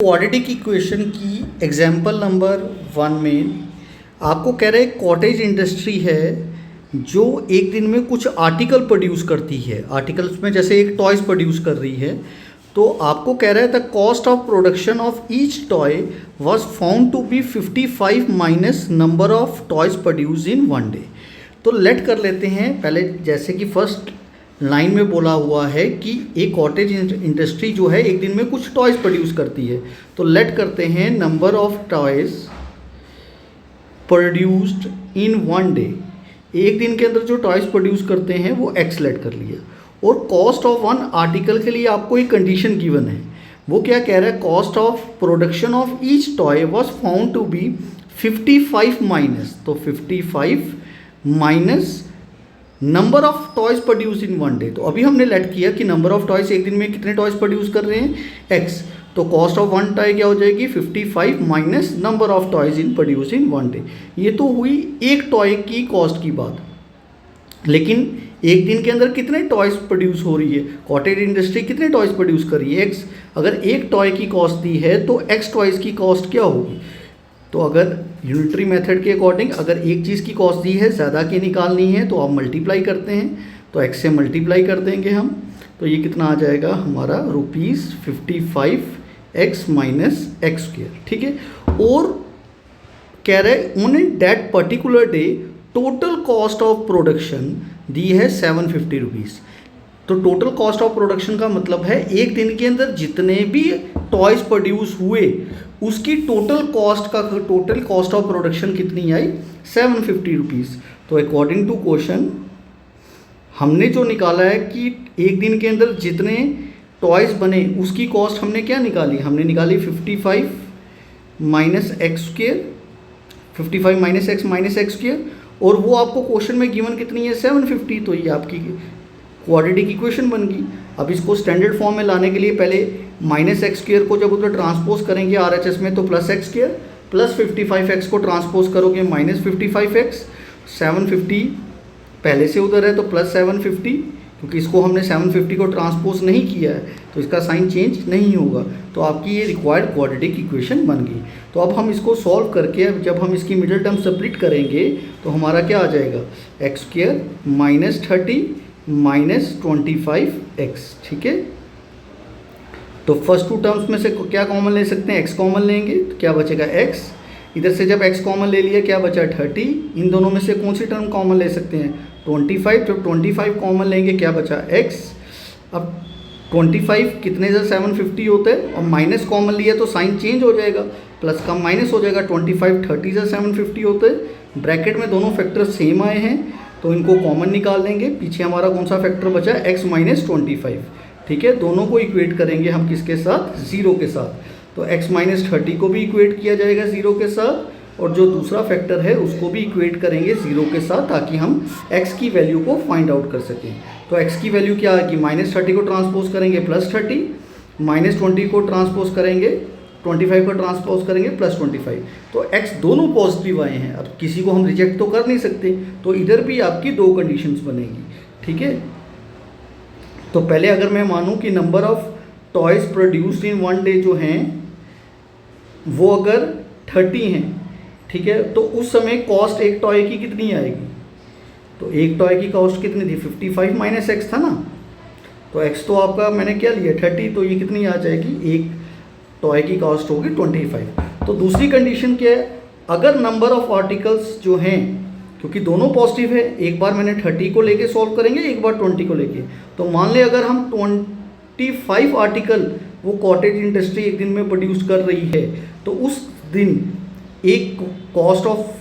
Quadratic equation की example number 1 में आपको कह रहे हैं कॉटेज इंडस्ट्री है जो एक दिन में कुछ आर्टिकल प्रोड्यूस करती है। आर्टिकल्स में जैसे एक टॉयज़ प्रोड्यूस कर रही है, तो आपको कह रहा है the cost of production of each toy was found to be 55 minus number of toys produce in one day. तो लेट कर लेते हैं पहले, जैसे कि फर्स्ट लाइन में बोला हुआ है कि एक कॉटेज इंडस्ट्री जो है एक दिन में कुछ टॉयज़ प्रोड्यूस करती है। तो लेट करते हैं number of toys produced in one day, एक दिन के अंदर जो टॉयज़ प्रोड्यूस करते हैं वो एक्स लेट कर लिया। और कॉस्ट ऑफ वन आर्टिकल के लिए आपको एक कंडीशन गिवन है, वो क्या कह रहा है, cost of production of each toy was found to be 55 minus, तो 55 minus number of toys produce in one day. तो अभी हमने लेट किया कि नंबर ऑफ टॉयज़ एक दिन में कितने टॉयज़ प्रोड्यूस कर रहे हैं, एक्स। तो कॉस्ट ऑफ वन टॉय क्या हो जाएगी, 55 minus number of toys in produce in one day. ये तो हुई एक टॉय की कॉस्ट की बात, लेकिन एक दिन के अंदर कितने टॉयज़ प्रोड्यूस हो रही है, कॉटेज इंडस्ट्री कितने टॉयज़ प्रोड्यूस कर रही है, एक्स। अगर एक टॉय की कॉस्ट दी है तो एक्स टॉयज़ की कॉस्ट क्या होगी। तो अगर यूनिटरी मेथड के अकॉर्डिंग अगर एक चीज़ की कॉस्ट दी है, ज़्यादा की निकालनी है, तो आप मल्टीप्लाई करते हैं, तो एक्स से मल्टीप्लाई कर देंगे हम। तो ये कितना आ जाएगा हमारा ₹55 एक्स माइनस एक्स स्क्वेयर, ठीक है। और कह रहे on that particular day total cost of production दी है ₹750। तो टोटल कॉस्ट ऑफ प्रोडक्शन का मतलब है एक दिन के अंदर जितने भी टॉयज़ प्रोड्यूस हुए उसकी टोटल कॉस्ट ऑफ प्रोडक्शन कितनी आई, ₹750। तो अकॉर्डिंग टू क्वेश्चन हमने जो निकाला है कि एक दिन के अंदर जितने टॉयज़ बने उसकी कॉस्ट हमने क्या निकाली, हमने निकाली 55 minus x square, 55 minus x square, और वो आपको क्वेश्चन में गिवन कितनी है, 750। तो ये आपकी क्वाड्रेटिक इक्वेशन बन गई। अब इसको स्टैंडर्ड फॉर्म में लाने के लिए पहले माइनस एक्स स्क्वेयर को जब उधर ट्रांसपोज करेंगे RHS में तो plus x square, plus 55x को ट्रांसपोज करोगे माइनस 55x, 750 पहले से उधर है तो प्लस 750, क्योंकि इसको हमने 750 को ट्रांसपोज नहीं किया है तो इसका साइन चेंज नहीं होगा। तो आपकी ये रिक्वायर्ड क्वाड्रेटिक इक्वेशन बन गई। तो अब हम इसको सॉल्व करके जब हम इसकी मिडिल टर्म सेपरेट करेंगे तो हमारा क्या आ जाएगा, x square minus 30 minus 25x, ठीक है। तो फर्स्ट टू टर्म्स में से क्या कॉमन ले सकते हैं, एक्स कॉमन लेंगे तो क्या बचेगा x, इधर से जब x कॉमन ले लिया क्या बचा 30, इन दोनों में से कौन सी टर्म कॉमन ले सकते हैं 25, जब 25 कॉमन लेंगे क्या बचा x। अब 25 कितने से 750 होते हैं और माइनस कॉमन लिया तो साइन चेंज हो जाएगा, प्लस का माइनस हो जाएगा, 25 30 से 750 होते हैं। ब्रैकेट में दोनों फैक्टर सेम आए हैं तो इनको कॉमन निकाल देंगे, पीछे हमारा कौन सा फैक्टर बचा x माइनस 25, ठीक है। दोनों को इक्वेट करेंगे हम किसके साथ, 0 के साथ। तो x माइनस 30 को भी इक्वेट किया जाएगा 0 के साथ, और जो दूसरा फैक्टर है उसको भी इक्वेट करेंगे 0 के साथ, ताकि हम x की वैल्यू को फाइंड आउट कर सकें। तो x की वैल्यू क्या आएगी, माइनस 30 को ट्रांसपोज करेंगे प्लस 30, माइनस 20 को ट्रांसपोज करेंगे 25 को ट्रांसपोज करेंगे प्लस 25। तो x दोनों पॉजिटिव आए हैं, अब किसी को हम रिजेक्ट तो कर नहीं सकते, तो इधर भी आपकी दो कंडीशंस बनेगी, ठीक है। तो पहले अगर मैं मानूं कि number of toys produced in one day जो हैं वो अगर 30 हैं, ठीक है, तो उस समय कॉस्ट एक टॉय की कितनी आएगी, तो एक टॉय की कॉस्ट कितनी थी 55 माइनस एक्स था ना, तो एक्स तो आपका मैंने क्या लिया 30, तो ये कितनी आ जाएगी, एक टॉय की कॉस्ट होगी 25। तो दूसरी कंडीशन क्या है, अगर नंबर ऑफ आर्टिकल्स जो हैं, क्योंकि दोनों पॉजिटिव है, एक बार मैंने 30 को लेके सॉल्व करेंगे, एक बार 20 को लेके, तो मान ले अगर हम 25 आर्टिकल वो कॉटेज इंडस्ट्री एक दिन में प्रोड्यूस कर रही है, तो उस दिन एक कॉस्ट ऑफ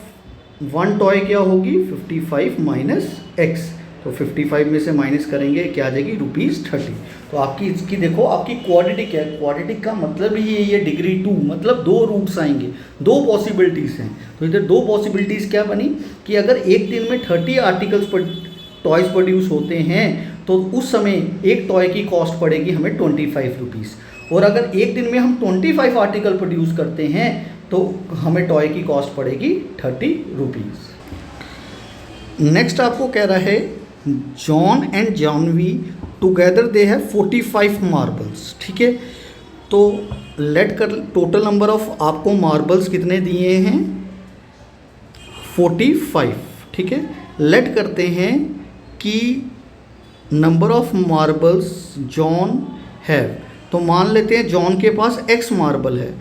वन टॉय क्या होगी 55 माइनस एक्स, तो 55 में से माइनस करेंगे क्या आ जाएगी ₹30। तो आपकी इसकी देखो आपकी क्वाड्रेटिक है, क्वाड्रेटिक का मतलब ही यही है डिग्री 2, मतलब दो रूट्स आएंगे, दो पॉसिबिलिटीज़ हैं। तो इधर दो पॉसिबिलिटीज़ क्या बनी कि अगर एक दिन में 30 आर्टिकल्स पर टॉयज़ प्रोड्यूस होते हैं तो उस समय एक टॉय की कॉस्ट पड़ेगी हमें ₹25, और अगर एक दिन में हम 25 आर्टिकल प्रोड्यूस करते हैं तो हमें टॉय की कॉस्ट पड़ेगी ₹30। नेक्स्ट आपको कह रहा है John and Janvi together they have 45 marbles, ठीक है। तो लेट कर टोटल नंबर ऑफ आपको मार्बल्स कितने दिए हैं 45, ठीक है। लेट करते हैं कि number of marbles John have, तो मान लेते हैं जॉन के पास x मार्बल है,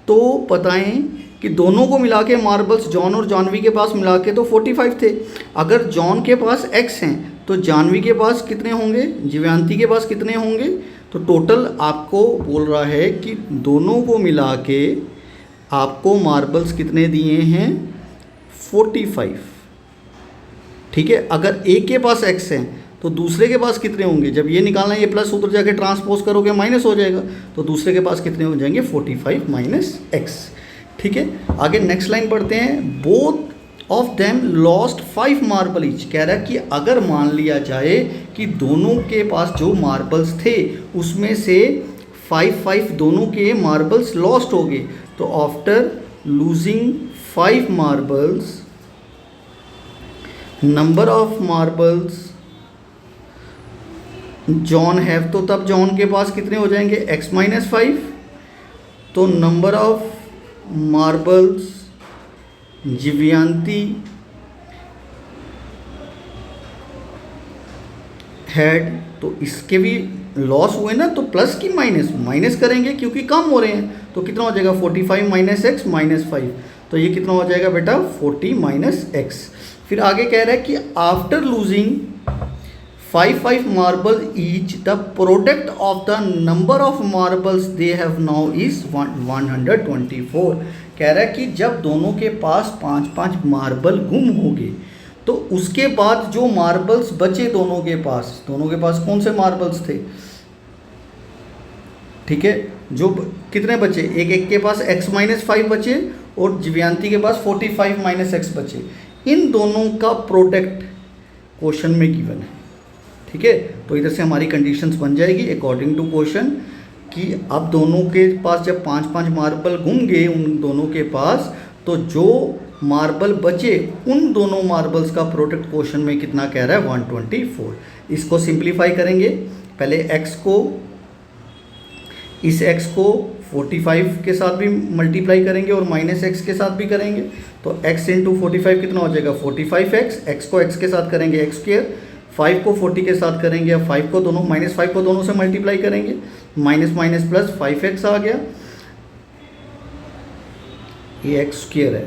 तो बताएं कि दोनों को मिला के मार्बल्स जॉन और जानवी के पास मिला के तो 45 थे। अगर जॉन के पास x हैं तो जानवी के पास कितने होंगे, जिव्यांती के पास कितने होंगे, तो टोटल आपको बोल रहा है कि दोनों को मिला के आपको मार्बल्स कितने दिए हैं 45, ठीक है। अगर एक के पास x हैं तो दूसरे के पास कितने होंगे, जब ये निकालना है ये प्लस उधर जाके ट्रांसपोज करोगे माइनस हो जाएगा, तो दूसरे के पास कितने हो जाएंगे 45 माइनस x, ठीक है। आगे नेक्स्ट लाइन पढ़ते हैं। Both of them lost 5 marble each, कह रहा है कि अगर मान लिया जाए कि दोनों के पास जो मार्बल्स थे उसमें से 5 दोनों के मार्बल्स लॉस्ट हो गए, तो after losing 5 marbles number of marbles John have, तो तब जॉन के पास कितने हो जाएंगे x माइनस 5, तो नंबर ऑफ मार्बल्स जिव्यांती हैड, तो इसके भी लॉस हुए ना, तो प्लस की माइनस करेंगे क्योंकि कम हो रहे हैं, तो कितना हो जाएगा 45 माइनस x माइनस 5, तो ये कितना हो जाएगा बेटा 40 माइनस x। फिर आगे कह रहा है कि after losing 5 marble each the product of the number of marbles they have now is 124। कह रहा है कि जब दोनों के पास 5 मार्बल गुम हो गए तो उसके बाद जो मार्बल्स बचे दोनों के पास कौन से मार्बल्स थे, ठीक है, जो कितने बचे, एक के पास x माइनस 5 बचे और जिव्यांती के पास 45 माइनस x बचे, इन दोनों का प्रोडक्ट क्वेश्चन में गिवन है, ठीक है। तो इधर से हमारी कंडीशंस बन जाएगी अकॉर्डिंग टू क्वेश्चन कि अब दोनों के पास जब 5 मार्बल गुम गए उन दोनों के पास, तो जो मार्बल बचे उन दोनों मार्बल्स का प्रोडक्ट क्वेश्चन में कितना कह रहा है 124। इसको सिंप्लीफाई करेंगे, पहले इस x को 45 के साथ भी मल्टीप्लाई करेंगे और माइनस x के साथ भी करेंगे, तो x इंटू 45 कितना हो जाएगा 45x, x को x के साथ करेंगे x स्क्वायर, 5 को 40 के साथ करेंगे, अब 5 को दोनों माइनस 5 को दोनों से मल्टीप्लाई करेंगे, माइनस माइनस प्लस 5x आ गया, ये x स्क्वायर है,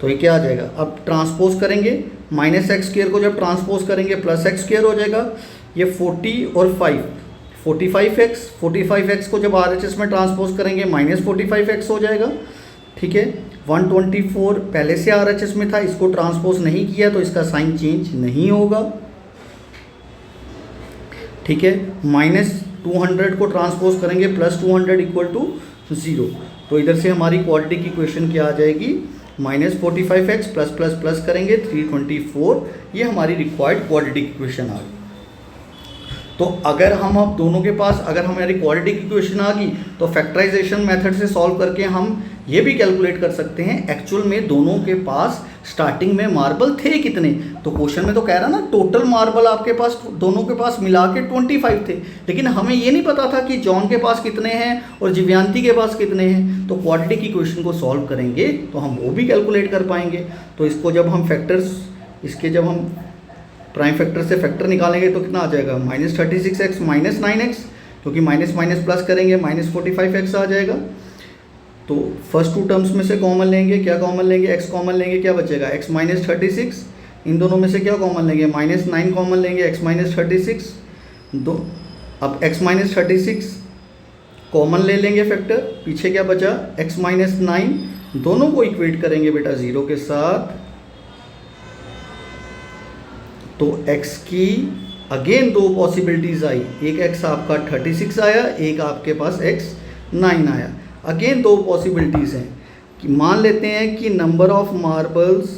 तो ये क्या आ जाएगा, अब ट्रांसपोज करेंगे, माइनस x स्क्वायर को जब ट्रांसपोज करेंगे प्लस x स्क्वायर हो जाएगा, ये 40 और 5 45x को जब RHS में ट्रांसपोज करेंगे माइनस 45x हो जाएगा, ठीक है। 124 पहले से RHS में था, इसको ट्रांसपोज नहीं किया तो इसका साइन चेंज नहीं होगा, ठीक है। माइनस 200 को ट्रांसपोज करेंगे प्लस 200 इक्वल टू 0, तो इधर से हमारी क्वाड्रेटिक इक्वेशन क्या आ जाएगी minus 45x plus plus plus करेंगे 324, ये हमारी रिक्वायर्ड क्वाड्रेटिक इक्वेशन आ गई। तो अगर हम अब दोनों के पास अगर हमारी क्वाड्रेटिक इक्वेशन आ गई तो फैक्टराइजेशन मेथड से सॉल्व करके हम ये भी कैलकुलेट कर सकते हैं एक्चुअल में दोनों के पास स्टार्टिंग में मार्बल थे कितने। तो क्वेश्चन में तो कह रहा ना टोटल मार्बल आपके पास दोनों के पास मिला के 25 थे, लेकिन हमें ये नहीं पता था कि जॉन के पास कितने हैं और जिव्यांती के पास कितने हैं। तो क्वाड्रेटिक इक्वेशन को सॉल्व करेंगे तो हम वो भी कैलकुलेट कर पाएंगे। तो इसको जब हम फैक्टर्स इसके जब हम प्राइम फैक्टर से फैक्टर निकालेंगे तो कितना आ जाएगा -36x माइनस 9x, क्योंकि माइनस माइनस प्लस करेंगे -45x आ जाएगा। तो फर्स्ट टू टर्म्स में से कॉमन लेंगे, क्या कॉमन लेंगे, x कॉमन लेंगे, क्या बचेगा x -36। इन दोनों में से क्या कॉमन लेंगे -9 कॉमन लेंगे, x -36 दो। अब x -36 कॉमन ले लेंगे फैक्टर, पीछे क्या बचा x -9, दोनों को इक्वेट करेंगे बेटा 0 के साथ। तो x की अगेन दो पॉसिबिलिटीज़ आई, एक x आपका 36 आया, एक आपके पास x 9 आया। अगेन दो पॉसिबिलिटीज़ हैं कि मान लेते हैं कि नंबर ऑफ मार्बल्स,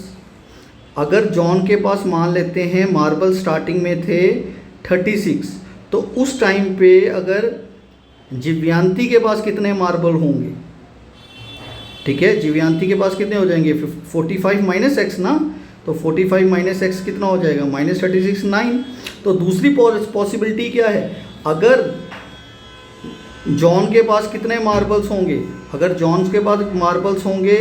अगर जॉन के पास मान लेते हैं मार्बल स्टार्टिंग में थे 36, तो उस टाइम पे अगर जिव्यांती के पास कितने मार्बल होंगे, ठीक है, जिव्यांती के पास कितने हो जाएंगे 45 माइनस x ना, तो 45 माइनस x कितना हो जाएगा -36 9। तो दूसरी पॉसिबिलिटी क्या है, अगर जॉन के पास कितने मार्बल्स होंगे? अगर जॉन के पास मार्बल्स होंगे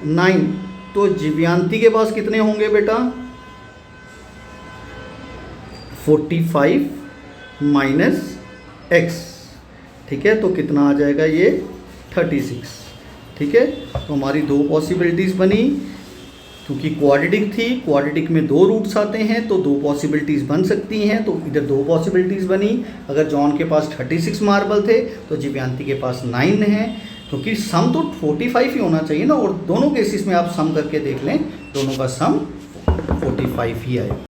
9, तो जिव्यांती के पास कितने होंगे बेटा? 45 माइनस x, ठीक है, तो कितना आ जाएगा ये? 36, ठीक है। तो हमारी दो पॉसिबिलिटीज़ बनी, क्योंकि क्वाड्रेटिक थी, क्वाड्रेटिक में दो रूट्स आते हैं तो दो पॉसिबिलिटीज़ बन सकती हैं, तो इधर दो पॉसिबिलिटीज़ बनी। अगर जॉन के पास 36 मार्बल थे तो जिव्यांती के पास 9 है, क्योंकि सम तो 45 ही होना चाहिए ना, और दोनों केसेस में आप सम करके देख लें, दोनों का सम 45 ही आएगा।